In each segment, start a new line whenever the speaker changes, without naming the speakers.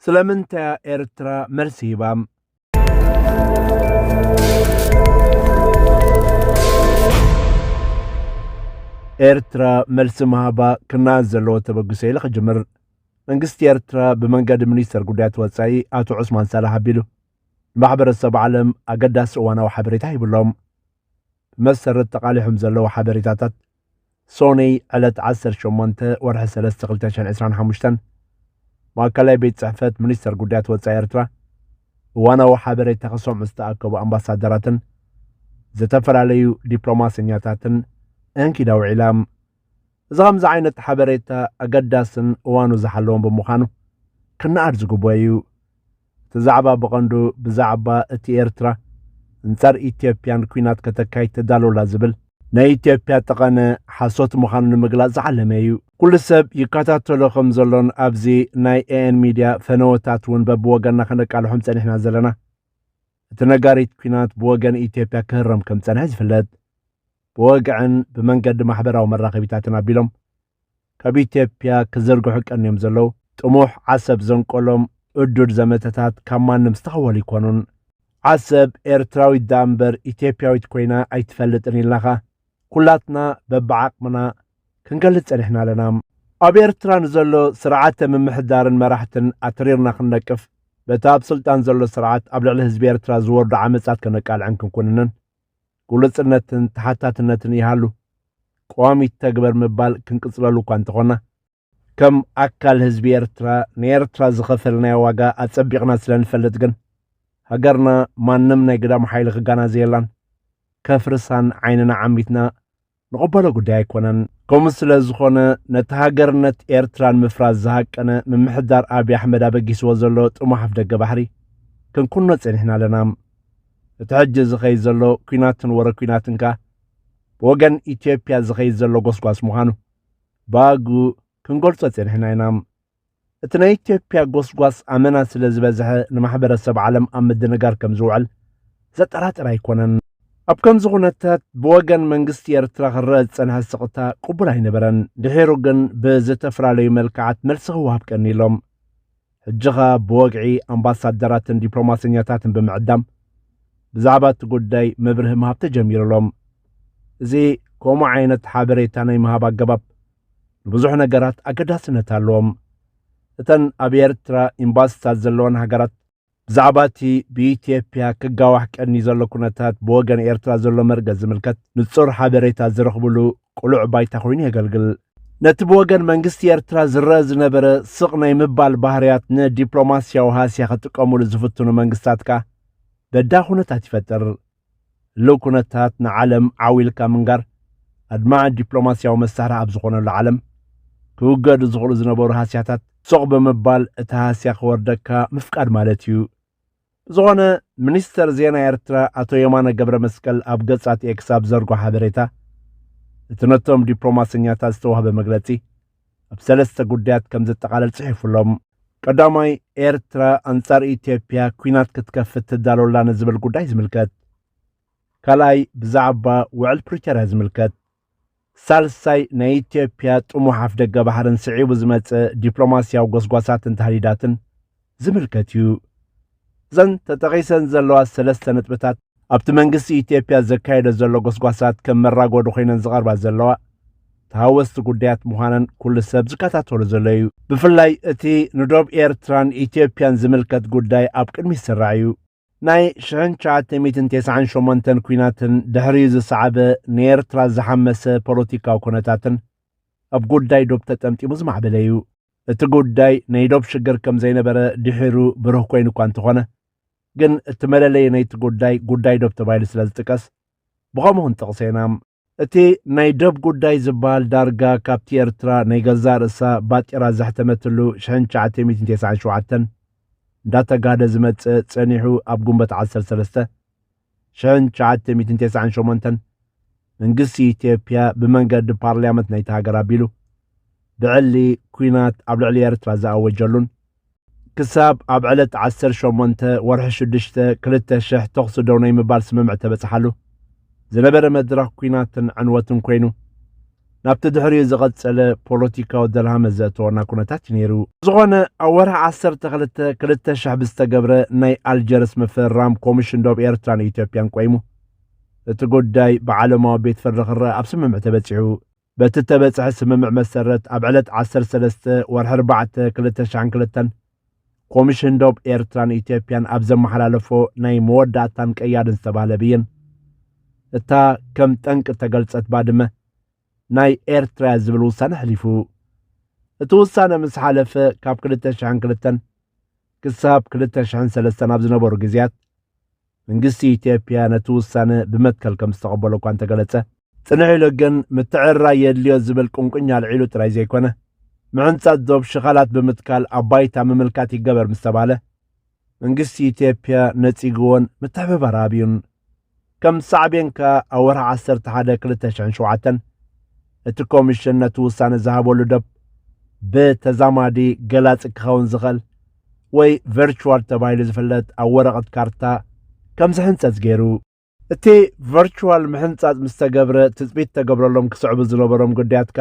ስለምንታይ ኤርትራ መልሲ ሂባም ኤርትራ መልሲ መሃባ ክናዝ ዘለዎ ተበግሶ ኢሉ ክጅምር መንግስቲ ኤርትራ ብመንገዲ ሚኒስተር ጉዳያት ወጻኢ አቶ ዑስማን ሳላህ አቢሉ ማሕበረሰብ ዓለም አገዳሲ እዋናዊ ሓበሬታ ይብሎም መሰረት ተቃሊሖም ዘለዎ ሓበሬታታት ሶኒ ዕለት 18 ወርሒ 3 2025 ማእከላይ ቤት ጽሕፈት ሚኒስተር ጉዳያት ወጻኢ ኤርትራ እዋናዊ ሓበሬታ ከሰምዑ ዝተኣከቡ ኣምባሳደራትን ዝተፈላለዩ ዲፕሎማስኛታትን እንኪዳው ዒላም እዚ ከምዚ ዓይነት ሓበሬታ ኣገዳስን እዋኑ ዝሓለዎም ብምዃኑ ክነኣድ ዝግበኦ እዩ ተዛዕባ ብቐንዱ ብዛዕባ እቲ ኤርትራ እንጻር ኢትዮጵያን ኩናት ከተካይድ ተዳልውላ ዝብል ናይ ኢትዮጵያ ጠቐነ ሓሶት ምዃኑ ንምግላጽ ዝዓለመ እዩ ኩሉ ሰብ ይከታተሎ ከም ዘሎን ኣብዚ ናይ ኤኤን ሚድያ ፈነወታት እውን በብወገንና ከነቃልሖም ፀኒሕና ዘለና እቲ ነጋሪት ኩናት ብወገን ኢትዮጵያ ክህረም ከም ፀንሐ ዝፍለጥ ብወግዕን ብመንገዲ ማሕበራዊ መራኸቢታትን ኣቢሎም ካብ ኢትዮጵያ ክዘርግሑ ቀንዮም ዘለው ጥሙሕ ዓሰብ ዘንቆሎም ዕዱድ ዘመተታት ካብ ማንም ዝተኸወሉ ይኮኑን ዓሰብ ኤርትራዊት ዳ እምበር ኢትዮጵያዊት ኮይና ኣይትፈልጥን ኢልናኻ ኩላትና በብዓቅምና ክንገልጽ ፀኒሕና ኣለና ኣብ ኤርትራ ንዘሎ ስርዓተ ምምሕዳርን መራሕትን ኣትሪርና ክንነቅፍ በቲ ኣብ ስልጣን ዘሎ ስርዓት ኣብ ልዕሊ ህዝቢ ኤርትራ ዝወርዱ ዓመፃት ከነቃልዕን ክንኩንንን ጉልጽነትን ተሓታትነትን ይሃሉ ቋሚ ተግበር ምባል ክንቅጽለሉ እኳ እንተኾና ከም ኣካል ህዝቢ ኤርትራ ንኤርትራ ዝኸፈልናዮ ዋጋ ኣጸቢቕና ስለንፈልጥ ግን ሃገርና ማንም ናይ ግዳም ሓይሊ ክጋናዘየላን ከፍርሳን ዓይንና ዓሚትና ንቕበሎ ጉዳይ ኣይኮነን ከምኡ ስለ ዝኾነ ነቲ ሃገርነት ኤርትራን ምፍራስ ዝሃቀነ ምምሕዳር ኣብዪ ኣሕመድ ኣበጊስዎ ዘሎ ጥሙሕ ኣፍ ደገ ባሕሪ ክንኩኖ ፀኒሕና ኣለና እቲ ሕጂ ዝኸይድ ዘሎ ኩናትን ወረ ኩናትን ከ ብወገን ኢትዮጵያ ዝኸይድ ዘሎ ጎስጓስ ምዃኑ ባጉ ክንገልጾ ፀኒሕና ኢና እቲ ናይ ኢትዮጵያ ጎስጓስ ኣመና ስለ ዝበዝሐ ንማሕበረሰብ ዓለም ኣብ ምድንጋር ከም ዝውዕል ዘጠራጥር ኣይኮነን ኣብ ከምዚ ኩነታት ብወገን መንግስቲ ኤርትራ ክረአ ዝፀንሐ ስቕታ ቅቡል ኣይነበረን ድሒሩ ግን ብዝተፈላለዩ መልክዓት መልሲ ክወሃብ ቀኒ ኢሎም ሕጂኻ ብወግዒ ኣምባሳደራትን ዲፕሎማስኛታትን ብምዕዳም ብዛዕባ እቲ ጉዳይ መብርህ ምሃብ ተጀሚሩሎም እዚ ከምኡ ዓይነት ሓበሬታ ናይ ምሃብ ኣገባብ ንብዙሕ ነገራት ኣገዳስነት ኣለዎም እተን ኣብ ኤርትራ ኤምባሲታት ዘለወን ሃገራት ብዛዕባ እቲ ብኢትዮጵያ ክጋዋሕ ቀኒ ዘሎ ኩነታት ብወገን ኤርትራ ዘሎ መርገፅ ዝምልከት ንጹር ሓበሬታ ዝረኽብሉ ቁሉዕ ባይታ ኮይኑ የገልግል ነቲ ብወገን መንግስቲ ኤርትራ ዝረአ ዝነበረ ስቕ ናይ ምባል ባህርያት ንዲፕሎማስያዊ ሃስያ ክጥቀሙሉ ዝፍትኑ መንግስታት ከ በዳ ኩነታት ይፈጥር ለው ኩነታት ንዓለም ዓዊልካ ምንጋር ኣድማዕ ዲፕሎማስያዊ መሳርሒ ኣብ ዝኾነሉ ዓለም ክውገዱ ዝኽእሉ ዝነበሩ ሃስያታት ሶቕ ብምባል እቲ ሃስያ ክወርደካ ምፍቃድ ማለት እዩ ዝኾነ ሚኒስተር ዜና ኤርትራ ኣቶ የማነ ገብረ መስቀል ኣብ ገጻት ኤክስ ኣብ ዘርጎ ሓበሬታ እቲ ነቶም ዲፕሎማስኛታት ዝተዋህበ መግለጺ ኣብ ሰለስተ ጉዳያት ከም ዘጠቓለል ጽሒፉሎም ቀዳማይ ኤርትራ ኣንጻር ኢትዮጵያ ኩናት ክትከፍት ትዳለወላ ንዝብል ጉዳይ ዝምልከት ካልኣይ ብዛዕባ ውዕል ፕሪቶርያ ዝምልከት ሳልሳይ ናይ ኢትዮጵያ ጥሙሕ ኣፍ ደገ ባሕርን ስዒቡ ዝመጽእ ዲፕሎማስያዊ ጎስጓሳትን ተሃዲዳትን ዝምልከት እዩ እዘን ተጠቒሰን ዘለዋ ሰለስተ ነጥብታት ኣብቲ መንግስቲ ኢትዮጵያ ዘካየደ ዘሎ ጎስጓሳት ከም መራጎዲ ኮይነን ዝቐርባ ዘለዋ ተሃወስቲ ጉዳያት ምዃነን ኩሉ ሰብ ዝከታተሉ ዘሎ እዩ ብፍላይ እቲ ንደብ ኤርትራን ኢትዮጵያን ዝምልከት ጉዳይ ኣብ ቅድሚት ዝስራዕ እዩ ናይ 1998 ኩናትን ድሕሪኡ ዝሰዓበ ንኤርትራ ዝሓመሰ ፖለቲካዊ ኩነታትን ኣብ ጉዳይ ዶብ ተጠምጢሙ ዝማዕበለ እዩ እቲ ጉዳይ ናይ ዶብ ሽግር ከም ዘይነበረ ድሒሩ ብሩህ ኮይኑ እኳ እንተኾነ ግን እቲ መለለየ ናይቲ ጉዳይ ዶብ ተባሂሉ ስለ ዝጥቀስ ብኸምኡ ክንጠቕሶ ኢና እቲ ናይ ዶብ ጉዳይ ዝበሃል ዳርጋ ካብቲ ኤርትራ ናይ ገዛ ርእሳ ባጢራ ዘሕተመትሉ 1997 እንዳተጋደ ዝመጽእ ጸኒሑ ኣብ ጉንበት 13 1998 መንግስቲ ኢትዮጵያ ብመንገዲ ፓርላመንት ናይቲ ሃገር ኣቢሉ ብዕሊ ኩናት ኣብ ልዕሊ ኤርትራ ዝኣወጀሉን ክሳብ ኣብ ዕለት 18 ወርሒ 6 2000 ተኽሲ ደው ናይ ምባል ስምምዕ ተበጽሓሉ ዝነበረ መድረኽ ኩናትን ዕንወትን ኮይኑ ናብቲ ድሕሪኡ ዝቐጸለ ፖለቲካዊ ደልሃመ ዘእተወና ኩነታት ነይሩ ዝኾነ ኣብ ወርሒ 12/2000 ብዝተገብረ ናይ ኣልጀርስ ምፍራም ኮሚሽን ዶብ ኤርትራን ኢትዮጵያን ቆይሙ እቲ ጉዳይ ብዓለማዊ ቤት ፍርዲ ክረአ ኣብ ስምምዕ ተበፂሑ በቲ ተበፅሐ ስምምዕ መሰረት ኣብ ዕለት 13 ወርሒ 4/2002 ኮሚሽን ዶብ ኤርትራን ኢትዮጵያን ኣብ ዘመሓላለፎ ናይ መወዳእታን ቀያድን ዝተባህለ ብይን እታ ከም ጠንቂ ተገልጸት ባድመ ናይ ኤርትራ ዝብል ውሳነ ሕሊፉ እቲ ውሳነ ምስ ሓለፈ ካብ 2002 ክሳብ 2003 ኣብ ዝነበሩ ግዜያት መንግስቲ ኢትዮጵያ ነቲ ውሳነ ብመትከል ከም ዝተቐበሎ እኳ እንተገለጸ ጽንዕ ኢሉ ግን ምትዕርራይ የድልዮ ዝብል ቁንቁኛ ኣልዒሉ ጥራይ ዘይኮነ ምዕንጻት ዶብ ሽኻላት ብምትካል ኣብ ባይታ ምምልካት ይገበር ምስ ተባለ መንግስቲ ኢትዮጵያ ነጺግዎን ምትሕብባር ኣብዩን ከም ሳዕቤንካ ኣብ ወርሒ 11/2007 እቲ ኮሚሽን ነቲ ውሳነ ዝሃበሉ ዶብ ብተዛማዲ ገላፂ ክኸውን ዝኽእል ወይ ቨርቹዋል ተባሂሉ ዝፍለጥ ኣብ ወረቐት ካርታ ከም ዝሕንጸጽ ገይሩ እቲ ቨርቹዋል ምሕንጻጽ ምስ ተገብረ ትፅቢት ተገብረሎም ክስዕቡ ዝነበሮም ጉዳያትካ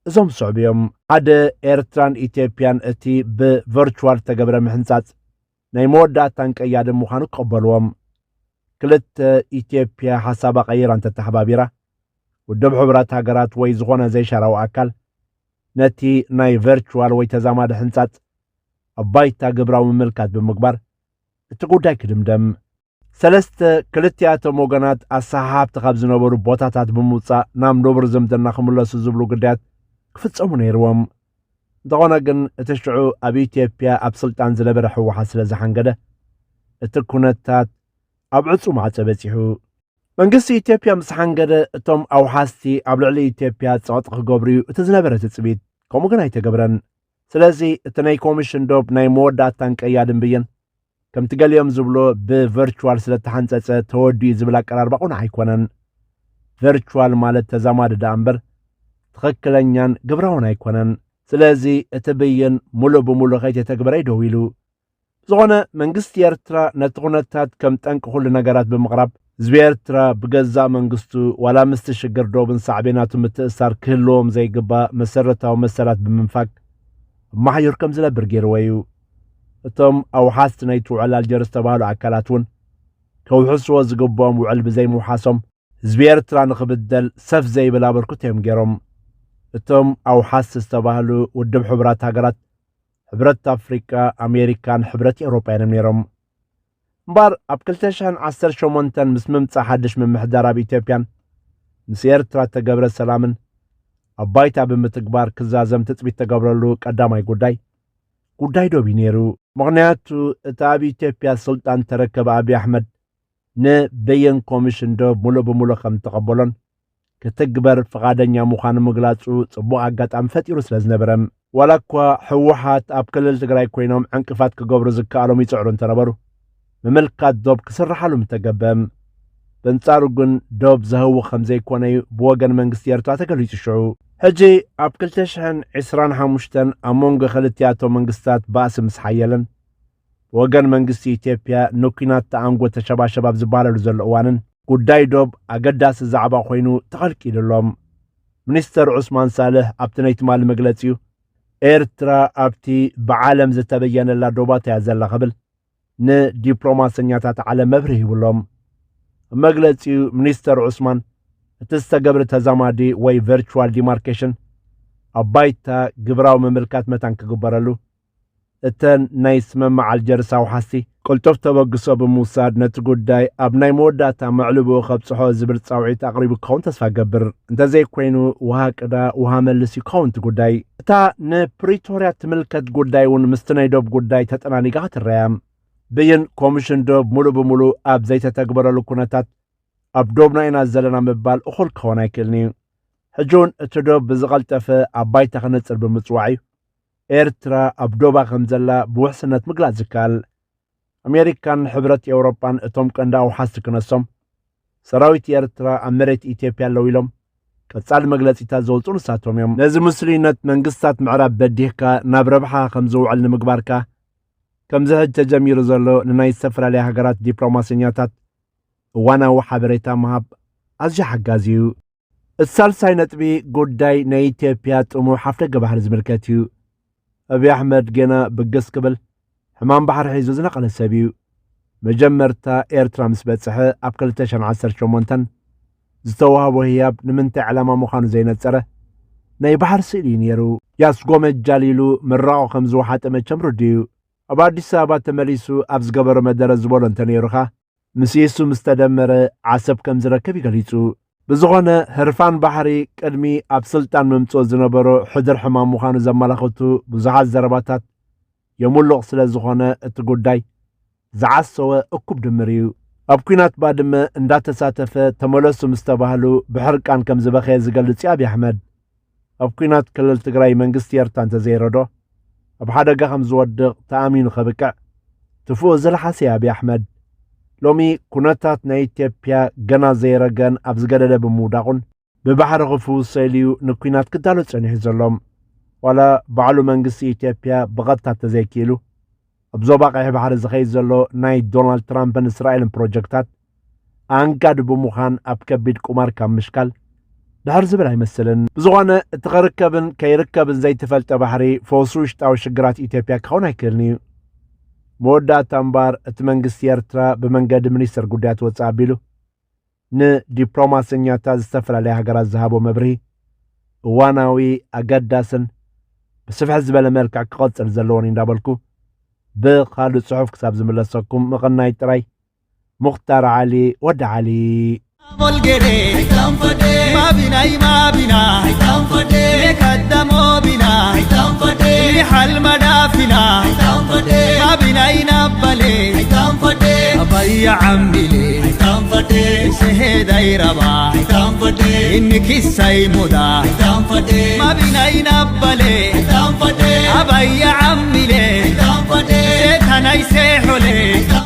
እዞም ዝስዕቡ እዮም ሓደ ኤርትራን ኢትዮጵያን እቲ ብቨርቹዋል ተገብረ ምሕንጻጽ ናይ መወዳእታን ቀያድን ምዃኑ ክቕበልዎም ክልተ ኢትዮጵያ ሓሳባ ቀይራ እንተተሓባቢራ ውድብ ሕቡራት ሃገራት ወይ ዝኾነ ዘይሸራዊ ኣካል ነቲ ናይ ቨርቹዋል ወይ ተዛማዲ ሕንጻጽ ኣብ ባይታ ግብራዊ ምምልካት ብምግባር እቲ ጉዳይ ክድምደም ሰለስተ ክልቲኣቶም ወገናት ኣሰሓብቲ ካብ ዝነበሩ ቦታታት ብምውፃእ ናብ ንቡር ዝምድና ክምለሱ ዝብሉ ጉዳያት ክፍጸሙ ነይርዎም እንተኾነ ግን እቲ ሽዑ ኣብ ኢትዮጵያ ኣብ ስልጣን ዝነበረ ሕወሓት ስለ ዝሓንገደ እቲ ኩነታት ኣብ ዕፁ ማዕፀ በፂሑ መንግስቲ ኢትዮጵያ ምስ ሓንገደ እቶም ኣውሓስቲ ኣብ ልዕሊ ኢትዮጵያ ፀቕጢ ክገብሩ እቲ ዝነበረ ትፅቢት ከምኡ ግን ኣይተገብረን ስለዚ እቲ ናይ ኮሚሽን ዶብ ናይ መወዳእታን ቀያድን ብይን ከምቲ ገሊኦም ዝብሎ ብቨርቹዋል ስለተሓንፀፀ ተወዲኡ ዝብል ኣቀራርባ ቁና ኣይኮነን ቨርቹዋል ማለት ተዛማዲ ዳ እምበር ትኽክለኛን ግብራውን ኣይኮነን ስለዚ እቲ ብይን ሙሉእ ብምሉእ ከይተተግበረ ደው ኢሉ ዝኾነ መንግስቲ ኤርትራ ነቲ ኩነታት ከም ጠንቂ ኩሉ ነገራት ብምቕራብ ህዝቢ ኤርትራ ብገዛእ መንግስቱ ዋላ ምስቲ ሽግር ዶብን ሳዕቤናቱ ምትእሳር ክህልዎም ዘይግባእ መሰረታዊ መሰላት ብምንፋግ ማሕዩር ከም ዝነብር ገይርዎ እዩ እቶም ኣውሓስቲ ናይቲ ውዕል ኣልጀርስ ዝተባህሉ ኣካላት እውን ከውሕስዎ ዝግብኦም ውዕል ብዘይምውሓሶም ህዝቢ ኤርትራ ንኽብደል ሰፍ ዘይብል ኣበርክቶ እዮም ገይሮም እቶም ኣውሓስቲ ዝተባህሉ ውድብ ሕቡራት ሃገራት ሕብረት ኣፍሪቃ ኣሜሪካን ሕብረት ኤውሮጳያን ነይሮም እምበር ኣብ 2018 ምስ ምምፃእ ሓድሽ ምምሕዳር ኣብ ኢትዮጵያን ምስ ኤርትራ ተገብረ ሰላምን ኣብ ባይታ ብምትግባር ክዛዘም ትፅቢት ተገብረሉ ቀዳማይ ጉዳይ ዶብ ነይሩ ምክንያቱ እቲ ኣብ ኢትዮጵያ ስልጣን ተረከበ ኣብይ ኣሕመድ ንበየን ኮሚሽን ዶብ ሙሉእ ብምሉእ ከም ተቐበሎን ክትግበር ፍቓደኛ ምዃኑ ምግላፁ ጽቡቕ ኣጋጣሚ ፈጢሩ ስለ ዝነበረ ዋላ እኳ ሕወሓት ኣብ ክልል ትግራይ ኮይኖም ዕንቅፋት ክገብሩ ዝከኣሎም ይፅዕሩ እንተነበሩ ምምልካት ዶብ ክስራሓሉ ምተገበም በንጻሩ ግን ዶብ ዘህው ከም ዘይኮነ ብወገን መንግስቲ ኤርትራ ተገሊጹ ሽዑ ሕጂ ኣብ 2025 ኣብ መንጎ ክልቲኣቶም መንግስታት ባእሲ ምስ ሓየለን ወገን መንግስቲ ኢትዮጵያ ንኩናት ተኣንጎ ተሸባሸብ ኣብ ዝበሃለሉ ዘሎ እዋንን ጉዳይ ዶብ ኣገዳሲ ዛዕባ ኮይኑ ተኸልቂሉሎም ሚኒስተር ዑስማን ሳልሕ ኣብቲ ናይ ትማሊ መግለፂኡ ኤርትራ ኣብቲ ብዓለም ዝተበየነላ ዶባት እያ ዘላ ክብል ንዲፕሎማሰኛታት ዓለም መብርሂ ይብሎም መግለፂኡ ሚኒስተር ዑስማን እቲ ዝተገብረ ተዛማዲ ወይ ቨርቹዋል ዲማርኬሽን ኣብ ባይታ ግብራዊ ምምልካት መታን ክግበረሉ እተን ናይ ስምምዕ ኣልጀርስ ኣውሓስቲ ቅልጡፍ ተበግሶ ብምውሳድ ነቲ ጉዳይ ኣብ ናይ መወዳእታ መዕልብኡ ከብፅሖ ዝብል ፃውዒት ኣቕሪቡ ክኸውን ተስፋ ገብር እንተዘይኮይኑ ውሃ ቅዳ ውሃ መልስ እዩ ክኸውን እቲ ጉዳይ እታ ንፕሪቶርያ ትምልከት ጉዳይ እውን ምስቲ ናይ ዶብ ጉዳይ ተጠናኒጋ ክትረያ ብይን ኮሚሽን ዶብ ሙሉእ ብምሉእ ኣብ ዘይተተግበረሉ ኩነታት ኣብ ዶብና ኢና ዘለና ምባል እኹል ክኸውን ኣይክእልኒ ሕጂ እውን እቲ ዶብ ብዝቐልጠፈ ኣብ ባይታ ክነፅር ብምፅዋዕ እዩ ኤርትራ ኣብ ዶባ ከም ዘላ ብውሕስነት ምግላጽ ዝከኣል ኣሜሪካን ሕብረት ኤውሮጳን እቶም ቀንዲ ኣውሓስቲ ክነሶም ሰራዊት ኤርትራ ኣብ መሬት ኢትዮጵያ ኣለዉ ኢሎም ቀጻሊ መግለፂታት ዘውፅኡ ንሳቶም እዮም ነዚ ምስሊነት መንግስታት ምዕራብ በዲህካ ናብ ረብሓ ከም ዝውዕል ንምግባርካ ከምዚ ሕጂ ተጀሚሩ ዘሎ ንናይ ዝተፈላለዩ ሃገራት ዲፕሎማሰኛታት እዋናዊ ሓበሬታ ምሃብ ኣዝዩ ሓጋዚ እዩ الثالثاي نتبي قداي نايتيبيا طمو حفلة قبحر زملكاتيو أبي أحمد جنا بقس قبل حمام بحر حيزوزنا قل السبيو مجمرتا إيرترا مسبتسحة أبكالتشان عسر شمونتن زتوها وهياب نمنتع علامة مخانو زينة سره ناي بحر سيلين يرو ياسقوم الجاليلو مرعو خمزو حاتم چمرو ديو أبادي سابات تمليسو أبز قبر مدر زبولن تنيروخا مسيسو مستدمر عسب كم زركبي قليسو بزغونه هرفان بحري قدمي أب سلطان ممتو زنبرو حدر حمام مخانو زمالخوتو بزحات زرباتات يمولو سلا زغونه اتقوداي زعسوه اكوب دمريو أب كينات بادم اندات ساتفه تمولسو مستباهلو بحرقان كم زبخي زقلت يا أبي أحمد أب كينات كلل تقراي منقست يرتان تزيردو أب حدا قخم زودق تأمينو خبكع تفوق زلحاسي يا أبي أحمد لومي كونتات نايتيبيا غنا زيرغان أبزغدد بموداقون ببحر غفو سيليو نكوينات كدالو تساني حزرلوم ولا بعلو منقست إيتيبيا بغطات تزيكيلو بزوباقي بحر زخي زلو ناي دونالد ترامبن إسرائيل بروجكتات أنقاد بمخان أبكبيد كومار كام مشكال دهر زبلا يمثلن بزغوانا تغركبن كيركبن زي تفلت بحري فوسروش تاو شقرات إيتيبيا كونا يكيرنيو مودا تنبار اتمنقست يرترا بمنقاد منيستر قدات واتسابيلو ن ديبلوماسينياتا زستفر عليها قرار زهابو مبري واناوي أقداسن بسفح الزبالة مالكا قدس الزلوني ندابلكو بخالد صحف كتاب زملسكم مغناي تراي مختار علي ود علي ما بنا قدمو بنا حل مدافنا ما بنا ينبلي أبي عملي سهد ربا إنك السيمودا ما بنا ينبلي أبي عملي سيتنا يسيحولي